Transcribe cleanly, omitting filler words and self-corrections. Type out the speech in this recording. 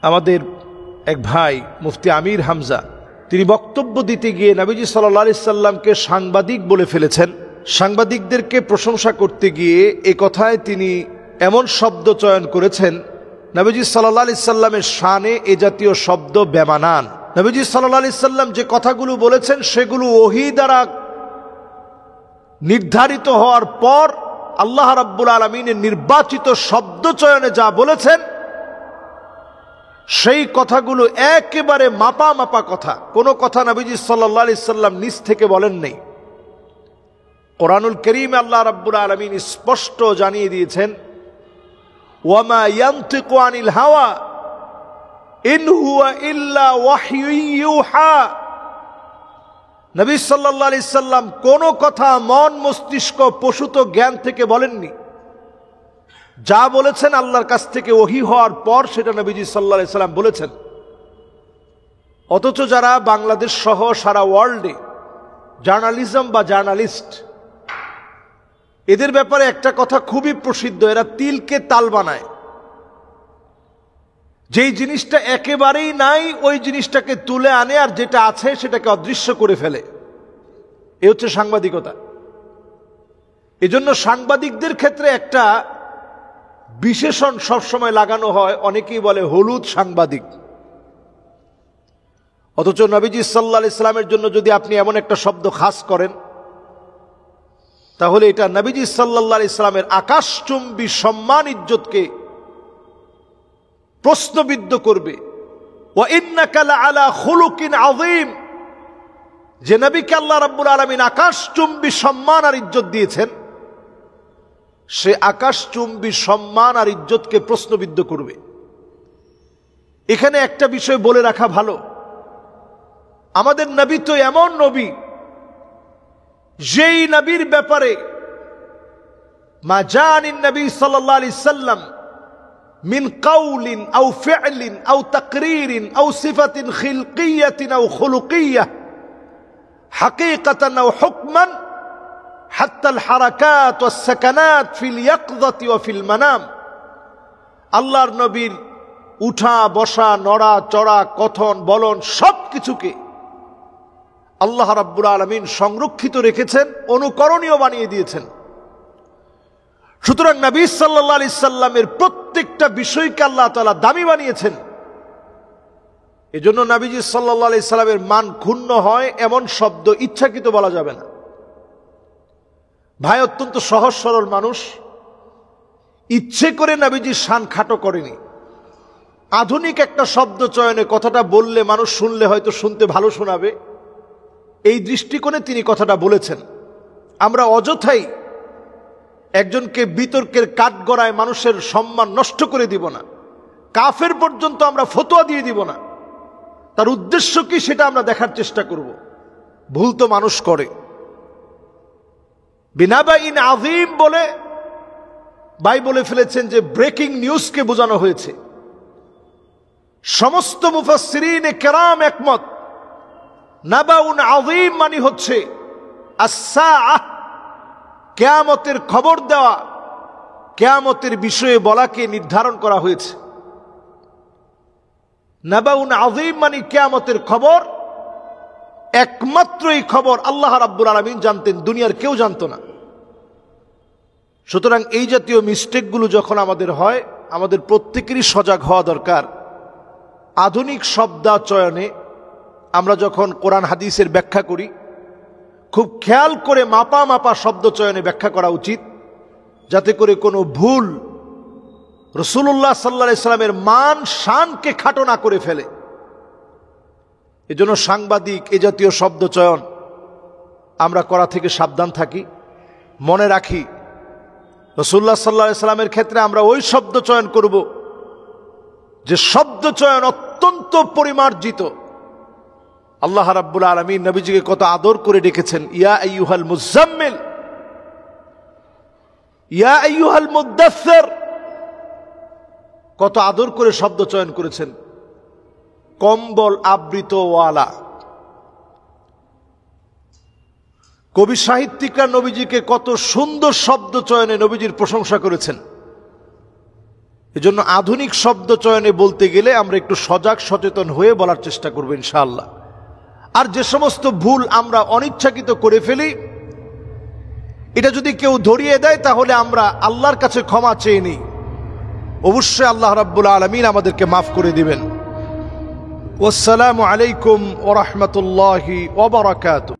আমাদের এক ভাই মুফতি আমির হামজা তিনি বক্তব্য দিতে গিয়ে নবীজি সাল্লাল্লাহু আলাইহি সাল্লামকে সাংবাদিক বলে ফেলেছেন। সাংবাদিকদেরকে প্রশংসা করতে গিয়ে এ কথায় তিনি এমন শব্দ চয়ন করেছেন, নবীজি সাল্লাল্লাহু আলাইহি সাল্লামের শানে এ জাতীয় শব্দ বেমানান। নবীজি সাল্লাল্লাহু আলাইহি সাল্লাম যে কথাগুলো বলেছেন সেগুলো ওহী দ্বারা নির্ধারিত হওয়ার পর আল্লাহ রাব্বুল আলামিনের নির্বাচিত শব্দ চয়নে যা বলেছেন সেই কথাগুলো একেবারে মাপা মাপা কথা। কোনো কথা নবীজি সাল্লাল্লাহু আলাইহি সাল্লাম নিজ থেকে বলেন নেই। কোরআনুল কারীমে আল্লাহ রাব্বুল আলামিন স্পষ্ট জানিয়ে দিয়েছেন, ওয়ামা ইয়ানতিকু আনিল হাওয়া ইন হুয়া ইল্লা ওয়াহয়ু ইউহা। নবী সাল্লাল্লাহু আলাইহি সাল্লাম কোনো কথা মন মস্তিষ্ক প্রসূত জ্ঞান থেকে বলেননি। যা বলেছেন আল্লাহর কাছ থেকে ওহী হওয়ার পর সেটা নবীজি সাল্লাল্লাহু আলাইহি সাল্লাম বলেছেন। অথচ যারা বাংলাদেশ সহ সারা ওয়ার্ল্ডে জার্নালিজম বা জার্নালিস্ট, এদের ব্যাপারে একটা কথা খুবই প্রসিদ্ধ, এরা তিলকে তাল বানায়। যেই জিনিসটা একেবারেই নাই ওই জিনিসটাকে তুলে আনে, আর যেটা আছে সেটাকে অদৃশ্য করে ফেলে। এ হচ্ছে সাংবাদিকতা। এজন্য সাংবাদিকদের ক্ষেত্রে একটা বিশেষণ সবসময় লাগানো হয়, অনেকেই বলে হলুদ সাংবাদিক। অথচ নবীজি সাল্লাল্লাহু আলাইহি সাল্লামের জন্য যদি আপনি এমন একটা শব্দ খাস করেন, তাহলে এটা নবীজি সাল্লাল্লাহু আলাইহি সাল্লামের আকাশচুম্বী সম্মান ইজ্জতকে প্রশ্নবিদ্ধ করবে। ওয়া ইন্নাকা লাআলা খুলুকিন আযীম, যে নবীকে আল্লাহ রাব্বুল আলামিন আকাশচুম্বী সম্মান আর ইজ্জত দিয়েছেন, সে আকাশচুম্বী সম্মান আর ইজ্জতকে প্রশ্নবিদ্ধ করবে। এখানে একটা বিষয় বলে রাখা ভালো, আমাদের নবী তো এমন নবী যেই নবীর ব্যাপারে মা জানিন নবী সাল্লাল্লাহু আলাইহি সাল্লাম মিন কাউলিন আও ফি'লিন আও তাকরীরিন আও সিফাতিন খিলকিয়াতিন আও খুলুকিয়াহ হাকীকাতান আও হুকমান হাত্তা আল হারাকাত ওয়াস সাকানাত ফিল ইয়াকযাতি ওয়া ফিল মানাম। আল্লাহর নবীর উঠা বসা নড়া চড়া কথন বলন সবকিছুকে আল্লাহ রাব্বুল আলামিন সংরক্ষিত রেখেছেন, অনুকরণীয় বানিয়ে দিয়েছেন। সুতরাং নবী সাল্লাল্লাহু আলাইহি সাল্লামের প্রত্যেকটা বিষয়কে আল্লাহ তাআলা দামি বানিয়েছেন। এজন্য নবীজি সাল্লাল্লাহু আলাইহি সাল্লামের মান ক্ষুণ্ণ হয় এমন শব্দ ইচ্ছাকৃত বলা যাবে না। ভাই অত্যন্ত সহজ সরল মানুষ, ইচ্ছে করে নবীজির শান খাটো করেনি। আধুনিক একটা শব্দ চয়নে কথাটা বললে মানুষ শুনলে হয়তো শুনতে ভালো শোনাবে, এই দৃষ্টিকোণে তিনি কথাটা বলেছেন। আমরা অযথাই একজনকে বিতর্কের কাঠগড়ায় মানুষের সম্মান নষ্ট করে দিব না, কাফের পর্যন্ত আমরা ফতোয়া দিয়ে দিব না। তার উদ্দেশ্য কি সেটা আমরা দেখার চেষ্টা করব। ভুল তো মানুষ করে। বিনাবাইন আযীম বলে ভাই বলে ফেলেছেন যে ব্রেকিং নিউজকে বোঝানো হয়েছে। সমস্ত মুফাসসিরিনে কেরাম একমত, নাবাউন আযীম মানে হচ্ছে আস-সাআহ, কিয়ামতের খবর দেওয়া, কিয়ামতের বিষয়ে বলাকে নির্ধারণ করা হয়েছে। নাবাউন আযীম মানে কিয়ামতের খবর। একমাত্র এই খবর আল্লাহ রাব্বুল আলামিন জানতেন, দুনিয়ার কেউ জানতো না। সুতরাং এই জাতীয় মিস্টেকগুলো যখন আমাদের হয়, আমাদের প্রত্যেকেরই সজাগ হওয়া দরকার। আধুনিক শব্দাচয়নে আমরা যখন কোরআন হাদিসের ব্যাখ্যা করি, খুব খেয়াল করে মাপা মাপা শব্দ চয়নে ব্যাখ্যা করা উচিত, যাতে করে কোনো ভুল রাসূলুল্লাহ সাল্লাল্লাহু আলাইহি সাল্লামের মান শানকে খাটো না করে ফেলে। এজন্য সাংবাদিক এ জাতীয় শব্দ চয়ন আমরা করা থেকে সাবধান থাকি। মনে রাখি, রাসূলুল্লাহ সাল্লাল্লাহু আলাইহি সাল্লামের ক্ষেত্রে আমরা ওই শব্দ চয়ন করব যে শব্দ চয়ন অত্যন্ত পরিমার্জিত। আল্লাহ রাব্বুল আলামিন নবীজিকে কত আদর করে ডেকেছেন, ইয়া আইয়ুহাল মুযাম্মিল, ইয়া আইয়ুহাল মুদ্দাসসির, কত আদর করে শব্দ চয়ন করেছেন। কম্বল আবৃত ওয়ালা। কবি সাহিত্যিকরা নবীজিকে কত সুন্দর শব্দ চয়নে নবীজির প্রশংসা করেছেন। এজন্য আধুনিক শব্দ চয়নে বলতে গেলে আমরা একটু সজাগ সচেতন হয়ে বলার চেষ্টা করব ইনশাআল্লাহ। আর যে সমস্ত ভুল আমরা অনিচ্ছাকৃত করে ফেলি, এটা যদি কেউ ধরিয়ে দেয় তাহলে আমরা আল্লাহর কাছে ক্ষমা চেয়ে নিই, অবশ্যই আল্লাহ রাব্বুল আলামিন আমাদেরকে মাফ করে দিবেন। ওয়াসসালামু আলাইকুম ওয়া রাহমাতুল্লাহি ওয়া বারাকাতুহু।